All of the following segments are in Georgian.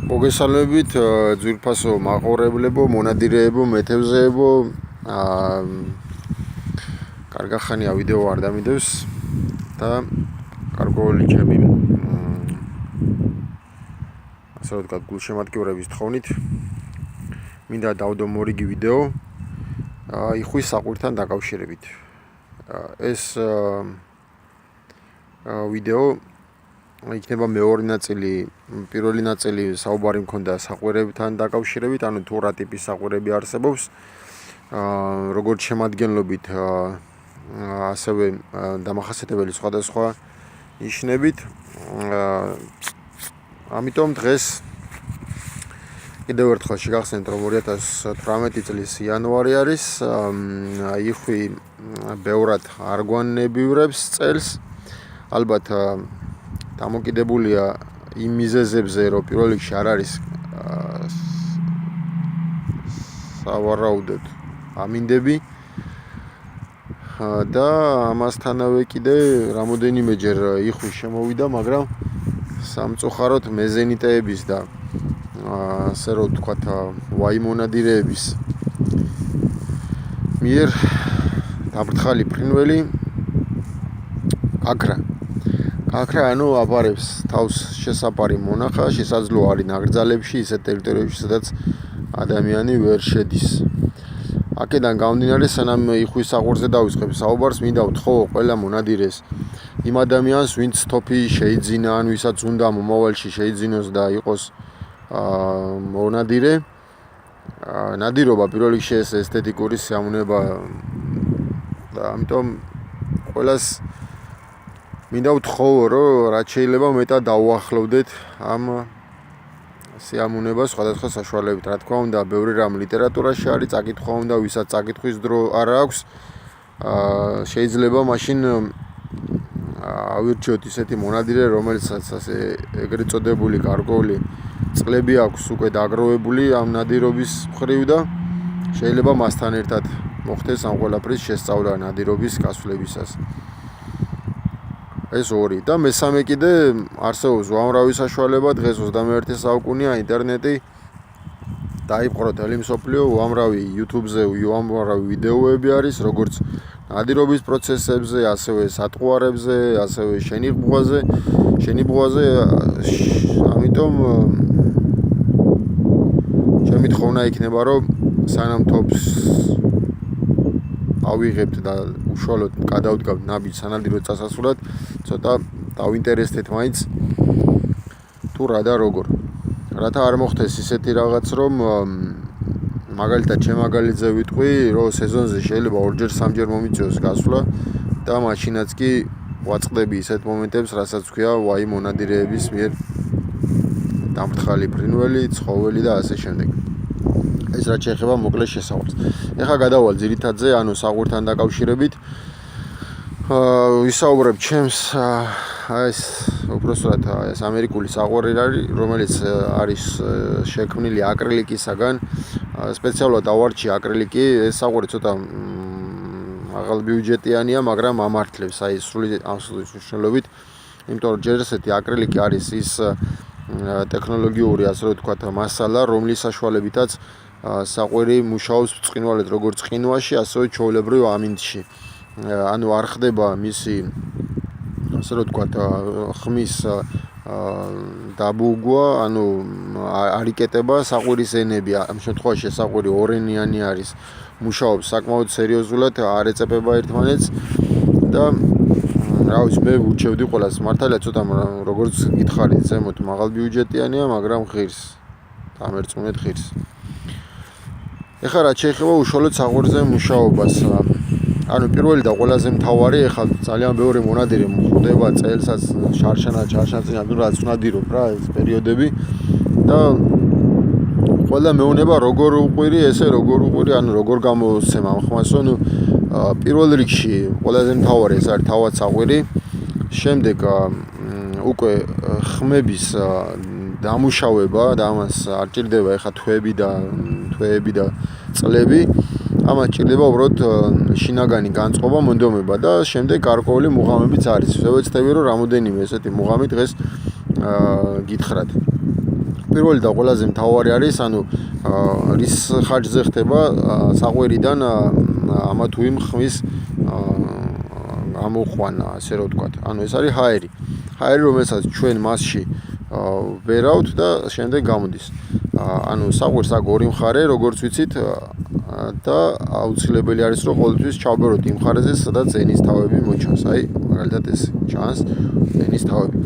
მოგესალმებით ძვირფასო მაყურებლებო, მონადირეებო, მეთევზეებო. კარგახანია ვიდეო არ დამიდევს და გარკვეული ჩემი ასე ვთქვათ გულშემატკივრების თხოვნით მინდა დავდო მორიგი ვიდეო იხვის საყვირთან დაკავშირებით. ეს ვიდეო იქნება მეორე ნაწილი, პირველი ნაწილი საუბარი მქონდა საყვირებთან დაკავშირებით, ანუ თუ რა ტიპის საყვირები არსებობს, როგორც შემადგენლობით, ასევე დამახასიათებელი სხვადასხვა ნიშნებით. ამიტომ დღეს კიდევ ერთხელ შეგახსენებთ, რომ 2018 წლის იანვარი არის, იხვი ბევრად არ გვანებივრებს წელს. ალბათ დამოკიდებულია იმ მიზეზებზე, რომ პირველ რიგში არ არის სავარაუდოდ ამინდები და ამასთანავე კიდე რამოდენიმეჯერ იხვი შემოვიდა, მაგრამ სამწუხაროდ მეზენიტეების და ასე რომ ვთქვათ ვაიმონადირეების მიერ დაბრთხალი ფრინველი აქრა ანუ აბარებს თავს შესაფარი მონახა, შესაძლოა არის ნაკრძალებში, ისეთ ტერიტორიებში, სადაც ადამიანი ვერ შედის. აქედან გამომდინარე, სანამ იხვის საყვირზე დავიწყებ საუბარს, მინდა ვთხოვო ყველა მონადირეს, იმ ადამიანს, ვინც თოფი შეიძინა, ან ვისაც უნდა მომავალში შეიძინოს და იყოს მონადირე. ნადირობა პირველ რიგში ეს ესთეტიკური სიამოვნება და ამიტომ ყველას მინდა ვთხოვო, რომ რაც შეიძლება მეტად დაუახლოვდეთ ამ სიამოვნებას სხვადასხვა საშუალებით. რა თქმა უნდა, ბევრი რამ ლიტერატურაში არის წაკითხვა უნდა, ვისაც წაკითხვის დრო არ აქვს, შეიძლება მაშინ ავირჩიოთ ისეთი მონადირე, რომელსაც ასე ეგრეთ წოდებული გარკვეული წლები აქვს უკვე დაგროვებული ამ ნადირობის მხრივ და შეიძლება მასთან ერთად მოხდეს ამ ყველაფრის შესწავლა ნადირობის გასვლებისას. ეს ორი და მესამე კიდე არსებობს უამრავი საშუალება. დღეს 21 საუკუნეა, ინტერნეტი დაიპყროთ ელი მსოფლიო, უამრავი YouTube-ზე უამრავი ვიდეოები არის, როგორც ნადირობის პროცესებზე, ასევე სატყუარებზე, ასევე შენიბღვაზე. ამიტომ ჩემი თხოვნა იქნება, რომ სანამ თოფს ავიღებთ და უშუალოდ გადავდგავთ ნაბიჯ სანადირო წასასვლელად, ცოტა დავინტერესდეთ მაინც თუ რა და როგორ. რათა არ მოხდეს ისეთი რაღაც, რომ მაგალითად ჩემ მაგალითზე ვიტყვი, რომ სეზონზე შეიძლება 2-3-ჯერ მომიწევს გასვლა და მაშინაც კი ვაწყდები ისეთ მომენტებს, რასაც ვქვია ვაი მონადირეების მიერ დამბრთხალი ფრინველი, ცხოველი და ასე შემდეგ. ეს რაც შეეხება მოკლე შესავალს. ეხლა გადავალ ძირითადზე, ანუ საყვირთან დაკავშირებით. ვისაუბრებ ჩემს ეს უпроსტად ეს ამერიკული საყვირი არის, რომელიც არის შექმნილი აკრილიკისაგან. სპეციალურად ავარჩი აკრილიკი. ეს საყვირი ცოტა მაღალბიუჯეტიანია, მაგრამ ამართლებს აი სრული მნიშვნელობით, იმიტომ რომ ჯერ ესეთი აკრილიკი არის ის ტექნოლოგიური, ასე რომ ვთქვათ, მასალა, რომლის საშუალებითაც საყვირი მუშაობს ბრწყინვალედ როგორც ყინვაში, ასევე ჩვეულებრივ ამინდში. ანუ არ ხდება მისი, ასე რომ ვთქვათ, ხმის დაბუგვა, ანუ არ იკეტება საყვირის ენები. ამ შემთხვევაში საყვირი ორენიანი არის, მუშაობს საკმაოდ სერიოზულად, არ ეწებება ერთმანეთს და რა ვიცი, მე ვურჩევდი ყველას, მართალია ცოტა როგორც გითხარით, ზემოთ მაღალბიუჯეტიანია, მაგრამ ღირს, დამერწმუნეთ ღირს. ეხლა რაც შეეხება უშუალოდ საყვირზე მუშაობას, ანუ პირველი და ყველაზე მთავარი, ეხლა ძალიან ბევრი მონადირე ხვდება წელსაც ჩარშანწინ, ანუ რაც ნადირობ რა ეს პერიოდები და ყველა მეუნება როგორ უყვირი, ანუ როგორ გამოსცემ ამ ხმას, ანუ პირველ რიგში ყველაზე მთავარი ეს არის თავად საყვირი, შემდეგ უკვე ხმების დამუშავება და ამას არ ჭირდება ეხლა თვეები და წლები. ამას ჭირდება უბრალოდ შინაგანი განწყობა, მონდომება და შემდეგ გარკვეული მუღამებიც არის. ვეცდები რომ რამოდენიმე ესეთი მუღამი დღეს გითხრათ. პირველი და ყველაზე მთავარი არის, ანუ რის ხარჯზე ხდება საყვირიდან ამა თუ იმ ხმის გამოყვანა, ასე რომ ვთქვათ. ანუ ეს არის ჰაერი. ჰაერი, რომელსაც ჩვენ მასში ვერავთ და შემდეგ გამოდის. ანუ საყვირს აქვს ორი მხარე, როგორც ვიცით, და აუცილებელი არის, რომ ყოველთვის ჩავბეროთ იმ მხარეზე, სადაც ენის თავები მოჩანს. აი, მაგალითად ეს ჩანს ენის თავები.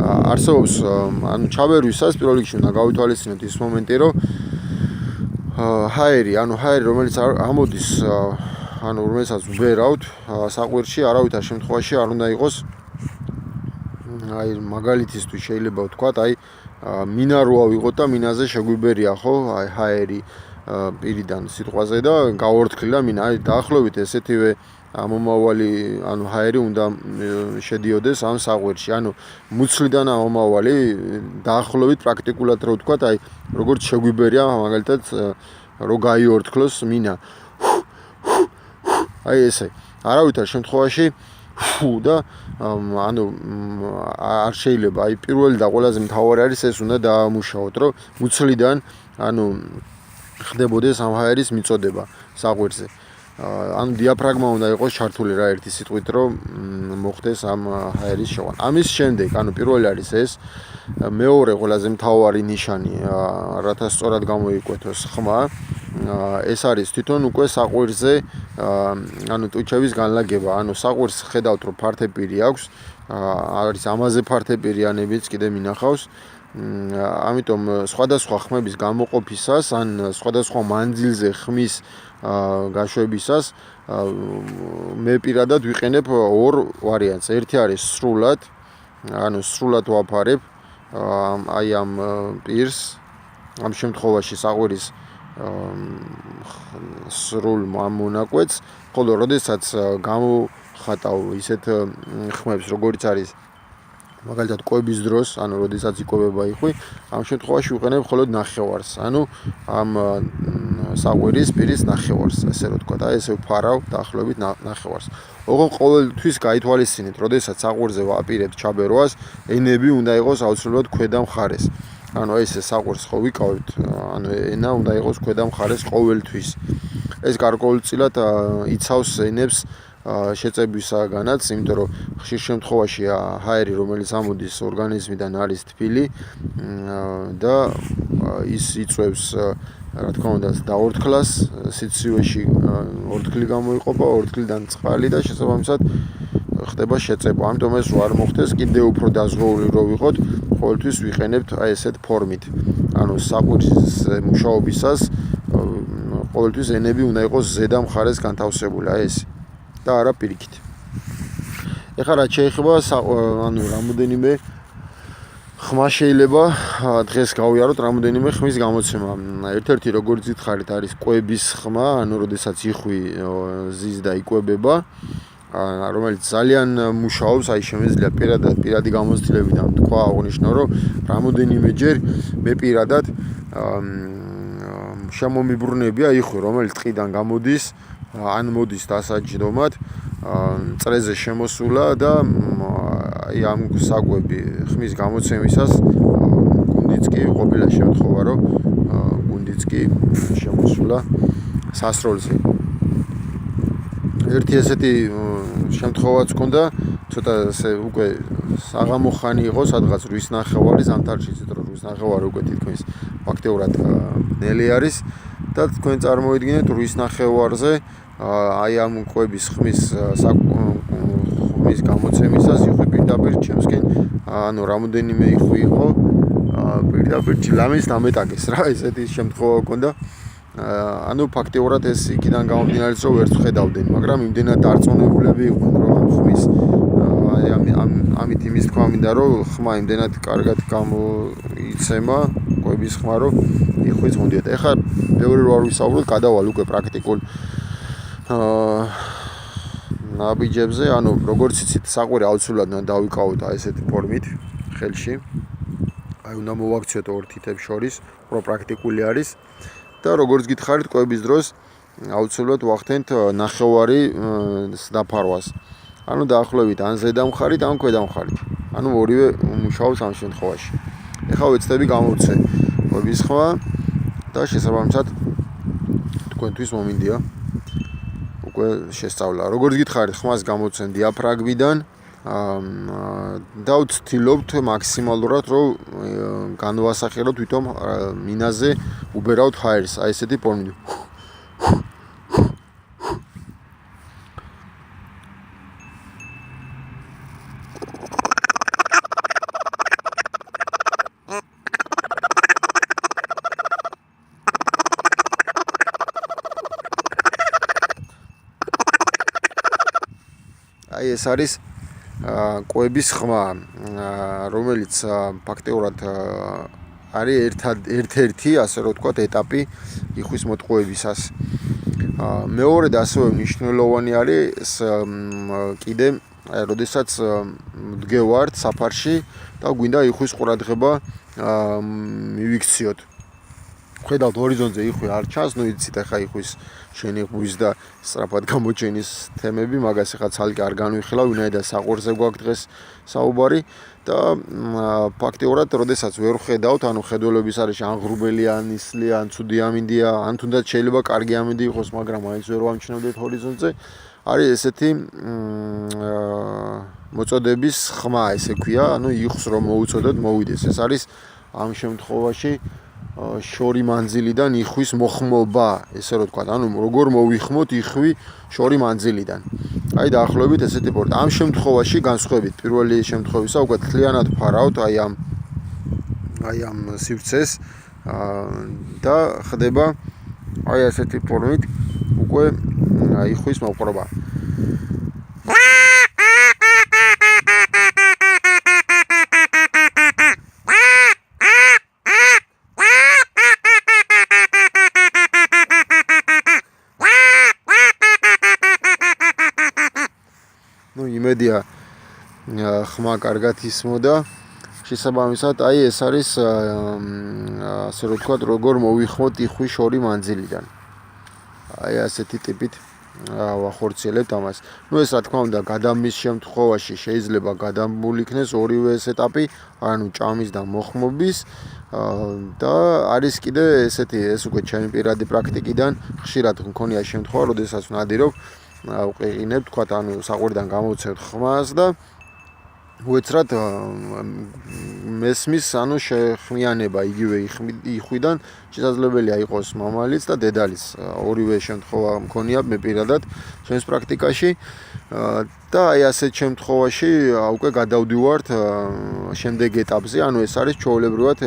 არსებობს, ანუ ჩაბერვისას პირველ რიგში უნდა გავითვალისწინოთ ის მომენტი, რომ ჰაერი, რომელიც ამოდის, რომელსაც ვერავთ საყვირში, არავითარ შემთხვევაში არ უნდა იყოს, აი მაგალითისთვის შეიძლება ვთქვათ, აი მინა რო ავიღოთ და მინაზე შეგვიბერია, ხო, აი ჰაერი პირიდან სიტყვაზე და გავორთქლილა მინა, აი დაახლოებით ესეთივე ამომავალი, ჰაერი უნდა შედიოდეს ამ საყვირში. მუცლიდან ამომავალი დაახლოებით პრაქტიკულად რო ვთქვათ, აი როგორც შეგვიბერია მაგალითად რო გაიორთქლოს მინა. აი ესე. არავითარ შემთხვევაში და არ შეიძლება, აი პირველი და ყველაზე მთავარი არის ეს უნდა დაამუშავოთ, რომ მუცლიდან ხდებოდეს ამ ჰაერის მიწოდება საყვირზე. დიაფრაგმა უნდა იყოს ჩართული რა ერთი სიტყვით, რომ მოხდეს ამ ჰაერის შეყვანა. ამის შემდეგ, პირველი არის ეს, მეორე ყველაზე მთავარი ნიშანი, რათა სწორად გამოიკვეთოს ხმა, ეს არის თვითონ უკვე საყვირზე, ტუჩების განლაგება, საყვირს ხედავთ, რომ ფართეპირი აქვს, არის ამაზე ფართეპირიანებიც კიდე მინახავს. ამიტომ სხვადასხვა ხმების გამოყოფისას ან სხვადასხვა მანძილზე ხმის გაშვებისას მე პირადად ვიყენებ ორ ვარიანტს. ერთი არის სრულად, სრულად ვაფარებ აი ამ პირს, ამ შემთხვევაში საყვირის სრულ მონაკვეთს, ხოლო როდესაც გამოვხატავ ისეთ ხმებს, როგორც არის მაგალითად კვების დროს, როდესაც იკვებება იხვი, ამ შემთხვევაში ვიყენებ მხოლოდ ნახევარს, ამ საყვირის პირის ნახევარს, ასე რომ ვთქვათ, აი ესე ვფარავ დაახლოებით ნახევარს. ოღონდ ყოველთვის გაითვალისწინეთ, როდესაც საყვირზე ვაპირებთ ჩაბერვას, ენები უნდა იყოს აუცილებლად ქვედა მხარეს. ესე საყვირს ხო ვიკავებთ, ენა უნდა იყოს ქვედა მხარეს ყოველთვის. ეს გარკვეულწილად იცავს ენებს შეწებვისაგანაც, იმიტომ რომ ხშირ შემთხვევაში ჰაერი, რომელიც ამოდის ორგანიზმიდან არის თბილი და ის იწვევს, რა თქმა უნდა, დაორთქლას, სიცივეში ორთქლი გამოიყოფა, ორთქლიდან წყალი და შესაბამისად ხდება შეწება. ამიტომ ეს არ მოხდეს, კიდევ უფრო დაზღვეული რო ვიყოთ, ყოველთვის ვიყენებთ აი ესეთ ფორმით. საყვირის მუშაობისას ყოველთვის ენები უნდა იყოს ზედა მხარეს განთავსებული, აი ეს. და არა პირიქით. ეხლა რაც შეეხება რამოდენიმე ხმა შეიძლება დღეს გავიაროთ რამოდენიმე ხმის გამოცემა. ერთ-ერთი როგორც გითხარით არის კვების ხმა, როდესაც იხვი ზის და იკვებება, რომელიც ძალიან მუშაობს, აი შემეძლია პირადი გამოცდილებიდან თქვა აღნიშნო, რომ რამოდენიმეჯერ მე პირადად შემომიბრუნებია იხვი, რომელიც ტყიდან გამოდის, ან მოდის დასაჯდომად, წრეზე შემოსულა და ამ საკვები ხმის გამოცემისას გუნდიც კი ყოფილა შემთხვევა, რომ გუნდიც კი შემოსულა სასროლზე. ერთი ესეთი შემთხვევაც ჰქონდა, ცოტა ესე უკვე საღამო ხანი იყო, სადღაც რვის ნახევარი, ზამთარში იცით რომ რვის ნახევარი უკვე თითქმის ფაქტიურად ნელი არის და თქვენ წარმოიდგინეთ რვის ნახევარზე აი ამ კვების ხმის გამოცემისას იხვი პირდაპირ ჩემსკენ, რამოდენიმე იხვი იყო პირდაპირ ჭილამის დამეტაკეს რა, ესეთი შემთხვევა ჰქონდა. ფაქტიურად ეს იქიდან გამომდინარე, რომ ვერც ხედავდნენ, მაგრამ იმდენად დარწმუნებულები იყვნენ, რომ ამ ხმის ამით იმის თქვა მინდა, რომ ხმა იმდენად კარგად გამოიცემა, კვების ხმა, რომ იხვიც მოდიოდა. ეხლა ბევრი რო არ ვისაუბროთ, გადავალ უკვე პრაქტიკულ ნაბიჯებზე, როგორც იცით, საყვირი აუცილებლად უნდა დავიკავოთ აი ესეთი ფორმით ხელში. აი უნდა მოვაქციოთ ორ თითებს შორის, უფრო პრაქტიკული არის. და როგორც გითხარით, კვების დროს აუცილებლად ვახდენთ ნახევარი დაფარვას. დაახლოებით ან ზედა მხარით, ან ქვედა მხარით. ორივე მუშაობს ამ შემთხვევაში. ეხლა ვეცდები გამოვცე კვების ხმა და შესაბამისად თქვენთვის მომინდია უკვე შესწავლა. Როგორც გითხარით, ხმას გამოცენ დიაფრაგმიდან და ვცდილობთ მაქსიმალურად რომ განვასახელოთ თვითონ მინაზე უბერავთ ჰაერს, აი ესეთი ფორმით. აი ეს არის კვების ხმა, რომელიც ფაქტიურად არის ერთ-ერთი, ასე რომ ვთქვათ, ეტაპი იხვის მოტყუებისას. მეორედ ასევე მნიშვნელოვანი არის კიდე, როდესაც მდგევართ საფარში და გვინდა იხვის ყურადღება მივიქციოთ. ხედავთ ჰორიზონტზე იხვი არ ჩანს, ნუ იცით ახლა იხვის შენიღბვის და სწრაფად გამოჩენის თემები, მაგას ახლა ცალკე არ განვიხილავ, ვინაიდან საყვარზე გვაქვს დღეს საუბარი და ფაქტიურად, როდესაც ვერ ხედავთ, ანუ ხედველების არის ან ღრუბელი, ან ისლი, ან ცუდი ამინდია, ან თუნდაც შეიძლება კარგი ამინდი იყოს, მაგრამ მაინც ვერ ვამჩნევდეთ ჰორიზონტზე, არის ესეთი მოწოდების ხმა, ესე ქვია, ანუ იხს რომ მოუწოდოთ, მოვიდეს. ეს არის ამ შემთხვევაში შორი მანძილიდან იხვის მოხმობა, ესე რომ ვთქვათ, ანუ როგორ მოვიხმოთ იხვი შორი მანძილიდან. აი დაახლოებით ესეთი პორტი. ამ შემთხვევაში განსხვავებით პირველი შემთხვევისა, უკვე თლიანად ფარავთ აი ამ სივრცეს და ხდება აი ესეთი ფორმით უკვე იხვის მოყრობა. იმედია ხმა კარგად ისმოდა. შესაბამისად, აი ეს არის ასე რომ ვთქვათ, როგორ მოვიხმოთ იხვი შორი მანძილიდან. აი ასეთი ტიპით ვახორციელებთ ამას. ნუ ეს რა თქმა უნდა, გადამის შემთხვევაში შეიძლება გადამული იქნეს ორივე ეს ეტაპი, ანუ ჭამის და მოხმობის და არის კიდე ესეთი, ეს უკვე ჩემი პირადი პრაქტიკიდან ხშირად მქონია შემთხვევა, როდესაც ვნადირობ უყიყინებ, თქვათ, ანუ საყვირიდან გამოვცევთ ხმას და უეცრად მესმის, ანუ შეხმიანება იგივე იხვიდან, შესაძლებელია იყოს მამალიც და დედალიც. ორივე შემთხვევა მქონია მე პირადად ჩემს პრაქტიკაში და აი ასეთ შემთხვევაში უკვე გადავდივართ შემდეგ ეტაპზე, ანუ ეს არის ჩვეულებრივად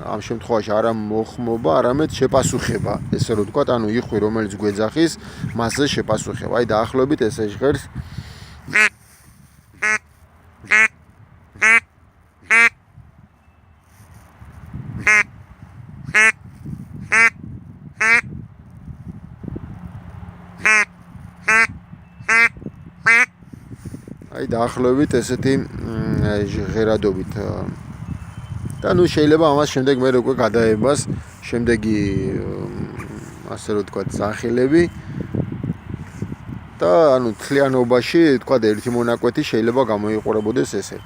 ამ შემთხვევაში არა მოხმობა, არამედ შეპასუხება, ესე რომ ვთქვათ, ანუ იხვი რომელიც გვეძახის, მასზე შეპასუხება. აი დაახლოებით ესე ჟღერს. აი დაახლოებით ესეთი ჟღერადობით და ნუ შეიძლება ამას შემდეგ მე უკვე გადაებას შემდეგი ასე რომ ვთქვათ ზახილები და ანუ თლიანობაში ვთქვათ ერთი მონაკვეთი შეიძლება გამოიყურებოდეს ესე.